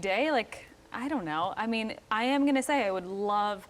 day, like, I don't know. I mean, I am gonna say I would love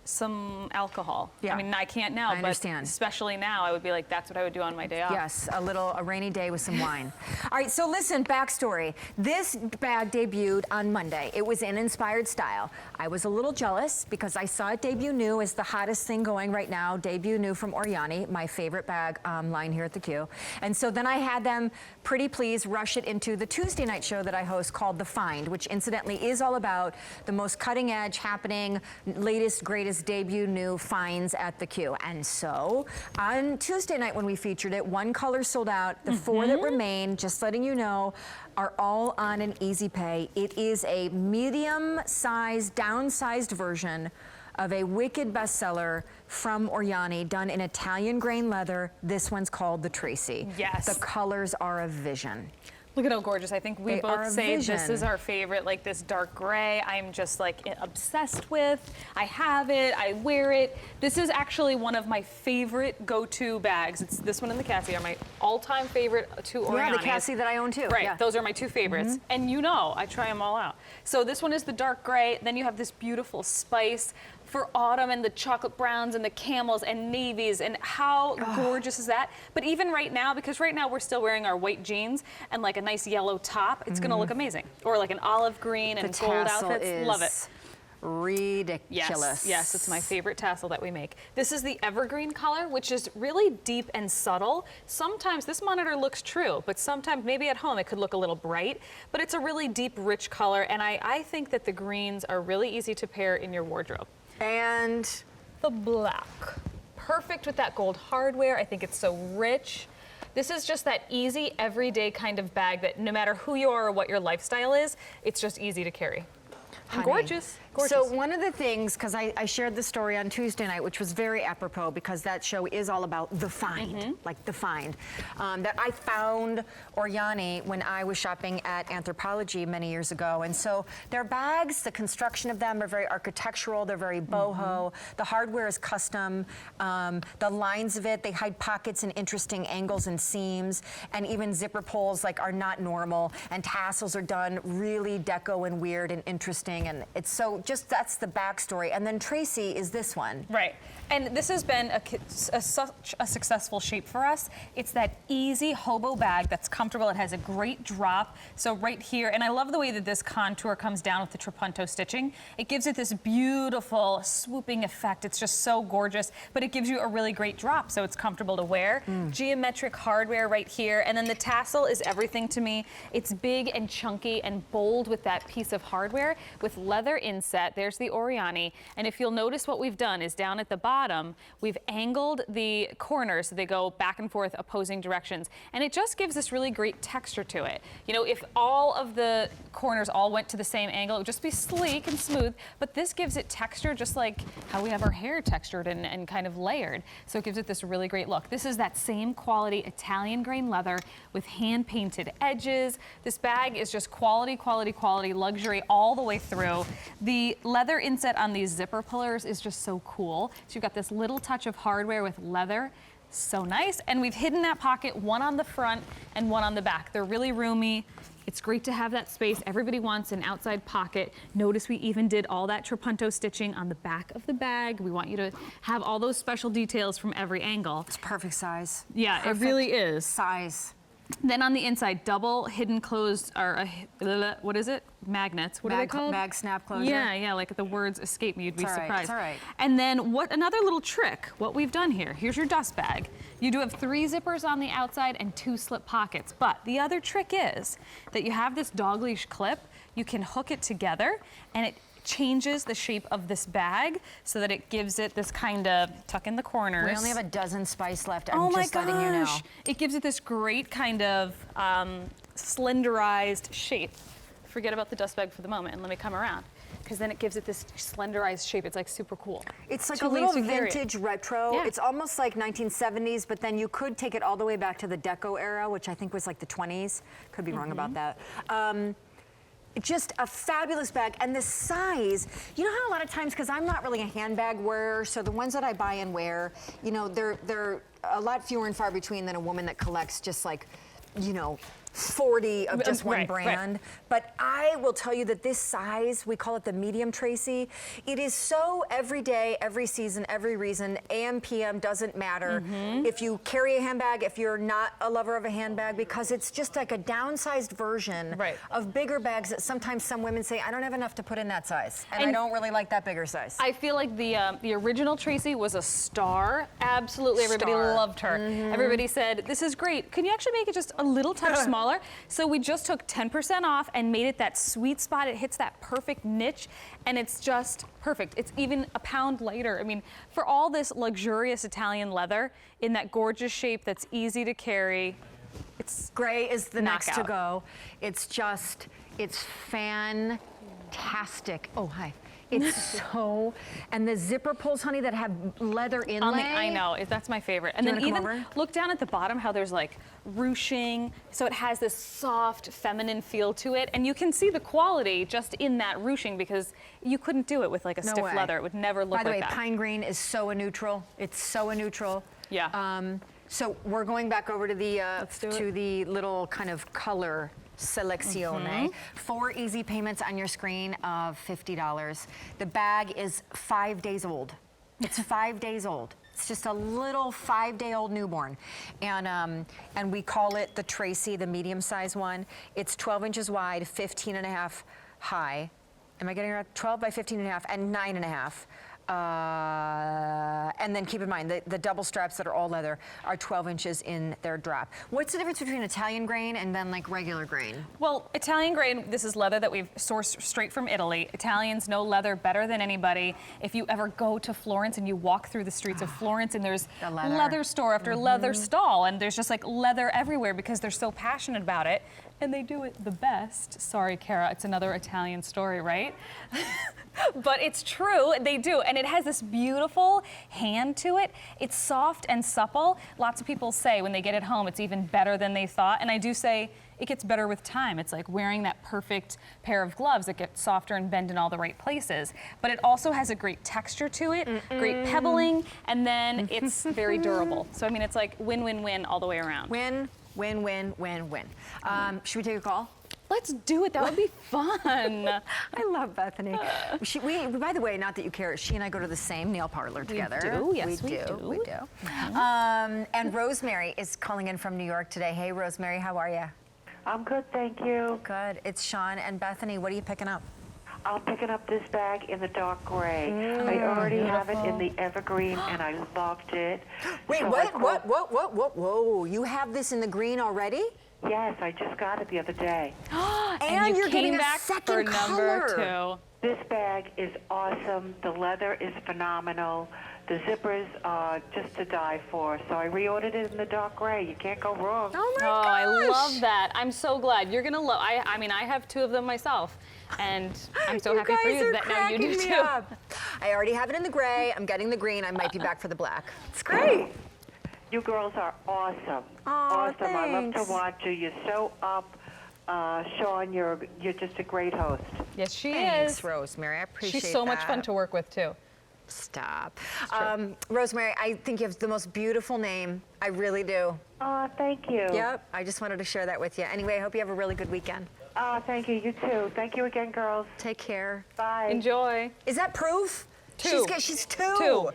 some alcohol. Yeah. I mean, I can't now, I understand. but especially now, I would be like, that's what I would do on my day off. Yes, a rainy day with some wine. All right, so listen, backstory. This bag debuted on Monday. It was in Inspired Style. I was a little jealous because I saw it debut new as the hottest thing going right now, debut new from orYANY, my favorite bag line here at the Q. And so then I had them, pretty please, rush it into the Tuesday night show that I host called The Find, which incidentally is all about the most cutting edge, happening, latest, greatest debut new finds at the Q. And so on Tuesday night when we featured it, one color sold out. The four that remain, just letting you know, are all on an easy pay. It is a medium-sized, downsized version of a wicked bestseller from orYANY, done in Italian grain leather. This one's called the Tracy. Yes. The colors are a vision. Look at how gorgeous. I think we They are both a say vision. this is our favorite, like this dark gray. I'm just like obsessed with. I have it, I wear it. This is actually one of my favorite go-to bags. It's this one and the Cassie are my all-time favorite two orYANYs. Yeah, the Cassie that I own too. Right, Yeah. those are my two favorites. And you know, I try them all out. So this one is the dark gray. Then you have this beautiful spice for autumn and the chocolate browns and the camels and navies, and how gorgeous is that? But even right now, because right now we're still wearing our white jeans and like a nice yellow top, it's gonna look amazing. Or like an olive green and gold outfits, love it. Ridiculous. Yes, it's my favorite tassel that we make. This is the evergreen color, which is really deep and subtle. Sometimes this monitor looks true, but sometimes maybe at home it could look a little bright, but it's a really deep, rich color, and I think that the greens are really easy to pair in your wardrobe. And The black. Perfect with that gold hardware. I think it's so rich. This is just that easy, everyday kind of bag that no matter who you are or what your lifestyle is, it's just easy to carry. And honey. gorgeous. Gorgeous. So one of the things, because I shared the story on Tuesday night, which was very apropos because that show is all about the find, like the find, that I found orYANY when I was shopping at Anthropologie many years ago. And so their bags, the construction of them are very architectural, they're very boho, the hardware is custom, the lines of it, they hide pockets and interesting angles and seams, and even zipper pulls like are not normal, and tassels are done really deco and weird and interesting, and it's so just that's the backstory. And then Tracy is this one. Right. And this has been such a successful shape for us. It's that easy hobo bag that's comfortable. It has a great drop. So right here, and I love the way that this contour comes down with the trapunto stitching. It gives it this beautiful swooping effect. It's just so gorgeous, but it gives you a really great drop, so it's comfortable to wear. Geometric hardware right here, and then the tassel is everything to me. It's big and chunky and bold with that piece of hardware with leather inset. There's the orYANY, and if you'll notice what we've done is down at the bottom, we've angled the corners so they go back and forth opposing directions, and it just gives this really great texture to it. You know, if all of the corners all went to the same angle, it would just be sleek and smooth, but this gives it texture just like how we have our hair textured and kind of layered, so it gives it this really great look. This is that same quality Italian grain leather with hand-painted edges. This bag is just quality, quality, quality, luxury all the way through. The leather inset on these zipper pullers is just so cool. So you've got this little touch of hardware with leather. So nice. And we've hidden that pocket, one on the front and one on the back. They're really roomy. It's great to have that space. Everybody wants an outside pocket. Notice we even did all that trapunto stitching on the back of the bag. We want you to have all those special details from every angle. It's perfect size. Yeah, Perfect it really is. size. Then on the inside, double hidden closed, or what is it? Magnets. What are they called? Mag snap closure. Yeah, like the words escape me, you'd be It's all right, surprised. it's all right. And then another little trick, what we've done here, here's your dust bag. You do have 3 zippers on the outside and 2 slip pockets, but the other trick is that you have this dog leash clip, you can hook it together, and it changes the shape of this bag so that it gives it this kind of tuck in the corners. We only have a dozen spice left. I'm Oh my just letting you know. gosh! It gives it this great kind of slenderized shape. Forget about the dust bag for the moment and let me come around, because then it gives it this slenderized shape. It's like super cool. It's like Two a little ways to carry it. vintage retro. Yeah. It's almost like 1970s, but then you could take it all the way back to the deco era, which I think was like the 20s. Could be wrong about that. Just a fabulous bag, and the size, you know how a lot of times, because I'm not really a handbag wearer, so the ones that I buy and wear, you know, they're a lot fewer and far between than a woman that collects just like, you know, 40 of just one Right, brand. But I will tell you that this size, we call it the medium, Tracy, it is so every day, every season, every reason, AM, PM, doesn't matter. If you carry a handbag, if you're not a lover of a handbag, because it's just like a downsized version of bigger bags that sometimes some women say, I don't have enough to put in that size. And I don't really like that bigger size. I feel like the original Tracy was a star. Absolutely, everybody loved her. Everybody said, this is great. Can you actually make it just a little touch smaller? So we just took 10% off and made it that sweet spot. It hits that perfect niche, and it's just perfect. It's even a pound lighter. I mean, for all this luxurious Italian leather in that gorgeous shape that's easy to carry, it's gray is the next to knockout. go. It's just, it's fantastic. Oh, hi. It's so, and the zipper pulls, honey, that have leather inlay. I know, that's my favorite. And then even look down at the bottom how there's like ruching, so it has this soft, feminine feel to it. And you can see the quality just in that ruching because you couldn't do it with like a stiff leather. It would never look like that. By the way, pine green is so a neutral. It's so a neutral. Yeah. So we're going back over to the little kind of color selezione. 4 easy payments on your screen of $50. The bag is 5 days old. It's 5 days old. It's just a little 5-day-old newborn. And we call it the Tracy, the medium-size one. It's 12 inches wide, 15 and a half high. Am I getting it right? 12 by 15 and a half and 9 and a half. And then keep in mind, the double straps that are all leather are 12 inches in their drop. What's the difference between Italian grain and then like regular grain? Well, Italian grain, this is leather that we've sourced straight from Italy. Italians know leather better than anybody. If you ever go to Florence and you walk through the streets of Florence and there's leather store after leather stall and there's just like leather everywhere because they're so passionate about it. And they do it the best. Sorry, Kara, it's another Italian story, right? But it's true, they do. And it has this beautiful hand to it. It's soft and supple. Lots of people say when they get it home, it's even better than they thought. And I do say it gets better with time. It's like wearing that perfect pair of gloves that get softer and bend in all the right places. But it also has a great texture to it, great pebbling, and then it's very durable. So, I mean, it's like win-win-win all the way around. Win, win, win, win, win. Should we take a call? Let's do it. That would be fun. I love Bethany. By the way, not that you care, she and I go to the same nail parlor together. We do. Yes, we do. We do. And Rosemary is calling in from New York today. Hey, Rosemary, how are you? I'm good, thank you. Good. It's Shawn and Bethany. What are you picking up? I'm picking up this bag in the dark gray. I already have it in the evergreen, and I loved it. Wait, So what? Whoa. You have this in the green already? Yes, I just got it the other day. And you're came getting a back second for number color. 2. This bag is awesome. The leather is phenomenal. The zippers are just to die for. So I reordered it in the dark gray. You can't go wrong. Oh my gosh. I love that. I'm so glad. You're going to love I mean, I have 2 of them myself. And I'm so happy for you that now you do too. I already have it in the gray. I'm getting the green. I might be back for the black. It's great. You girls are awesome. Awesome. Thanks. I love to watch you. You're so up. Shawn, you're just a great host. Yes, she Thanks, is. Rosemary. I appreciate She's so much that. fun to work with too. Stop. Rosemary, I think you have the most beautiful name. I really do. Thank you. Yep. I just wanted to share that with you. Anyway, I hope you have a really good weekend. Thank you. You too. Thank you again, girls. Take care. Bye. Enjoy. Is that proof? 2. She's 2. 2.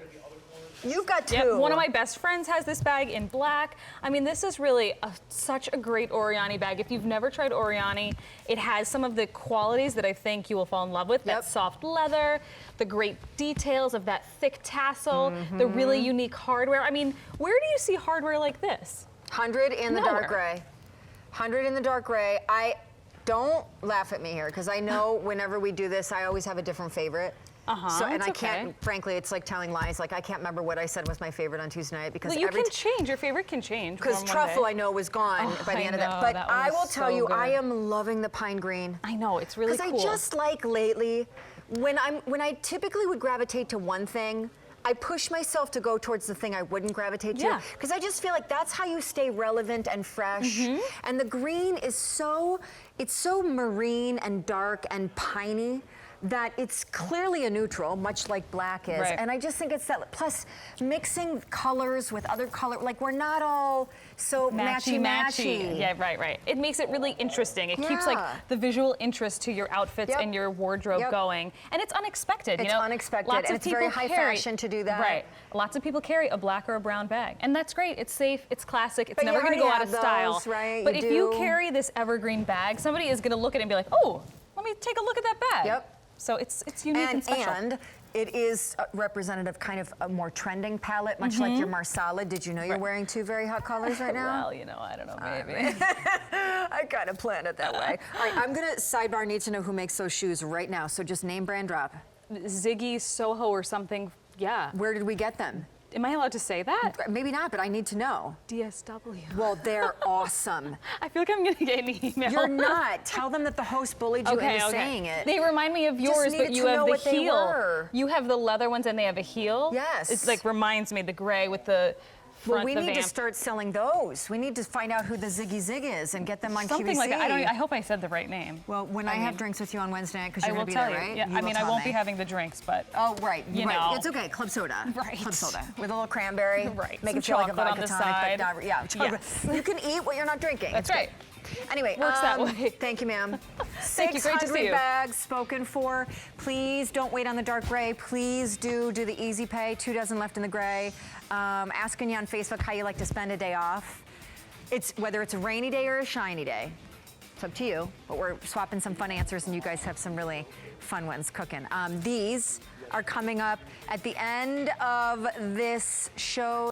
You've got 2. Yep. One of my best friends has this bag in black. I mean, this is really such a great orYANY bag. If you've never tried orYANY, it has some of the qualities that I think you will fall in love with. That soft leather, the great details of that thick tassel, the really unique hardware. I mean, where do you see hardware like this? 100 in the dark Nowhere. gray. 100 in the dark gray. Don't laugh at me here, because I know whenever we do this, I always have a different favorite. And I can't, frankly, it's like telling lies. Like, I can't remember what I said was my favorite on Tuesday night, because Well, you can change. Your favorite can change. Because truffle, I know, was gone by the end of that. But I will tell you, I am loving the pine green. I know, it's really cool. Because I just like lately, when I typically would gravitate to one thing, I push myself to go towards the thing I wouldn't gravitate to. Because I just feel like that's how you stay relevant and fresh. And the green is it's so marine and dark and piney that it's clearly a neutral, much like black is. Right. And I just think it's that, plus mixing colors with other color, like we're not all so matchy-matchy. Yeah, right. It makes it really interesting. It keeps like Yeah. the visual interest to your outfits Yep. and your wardrobe Yep. going. And it's unexpected, It's you know? unexpected, Lots and of it's very people high carry- fashion to do that. Right. Lots of people carry a black or a brown bag. And that's great. It's safe, it's classic, it's But you never gonna go already out of have style. those, right? But You if you do. carry this evergreen bag, somebody is gonna look at it and be like, oh, let me take a look at that bag. Yep. So it's unique and special. And it is representative, kind of a more trending palette, much like your Marsala. Did you know you're Right. wearing two very hot colors right now? Well, you know, I don't know, maybe. I kind of planned it that way. All right, I'm gonna sidebar need to know who makes those shoes right now. So just name, brand, drop. Ziggy, Soho, or something. Yeah. Where did we get them? Am I allowed to say that? Maybe not, but I need to know. DSW. Well, they're awesome. I feel like I'm gonna get an email. You're not. Tell them that the host bullied you into saying it. They remind me of yours, needed but you to have know the what they heel. were. You have the leather ones and they have a heel. Yes. It's like reminds me the gray with the front. Well, we the need to vamp. start selling those. We need to find out who the Ziggy Zig is and get them on Something QVC. like that. I hope I said the right name. Well, when I have drinks with you on Wednesday night, because I you're will going to be tell there, you. right? Yeah, You I will mean, I tell won't me. be having the drinks, but Oh, right. You right. know. It's okay. Club soda. Right. Club soda. With a little cranberry. Right. Make Some it feel like a chocolate on vodka the tonic. side. But not, yeah. Chocolate. Yes. You can eat what you're not drinking. That's It's right. great. Anyway, Works that way. Thank you, ma'am. Thank you. Great to see you. 600 bags spoken for. Please don't wait on the dark gray. Please do the easy pay. 2 dozen left in the gray. Asking you on Facebook how you like to spend a day off. It's whether it's a rainy day or a shiny day. It's up to you, but we're swapping some fun answers, and you guys have some really fun ones cooking. These are coming up at the end of this show.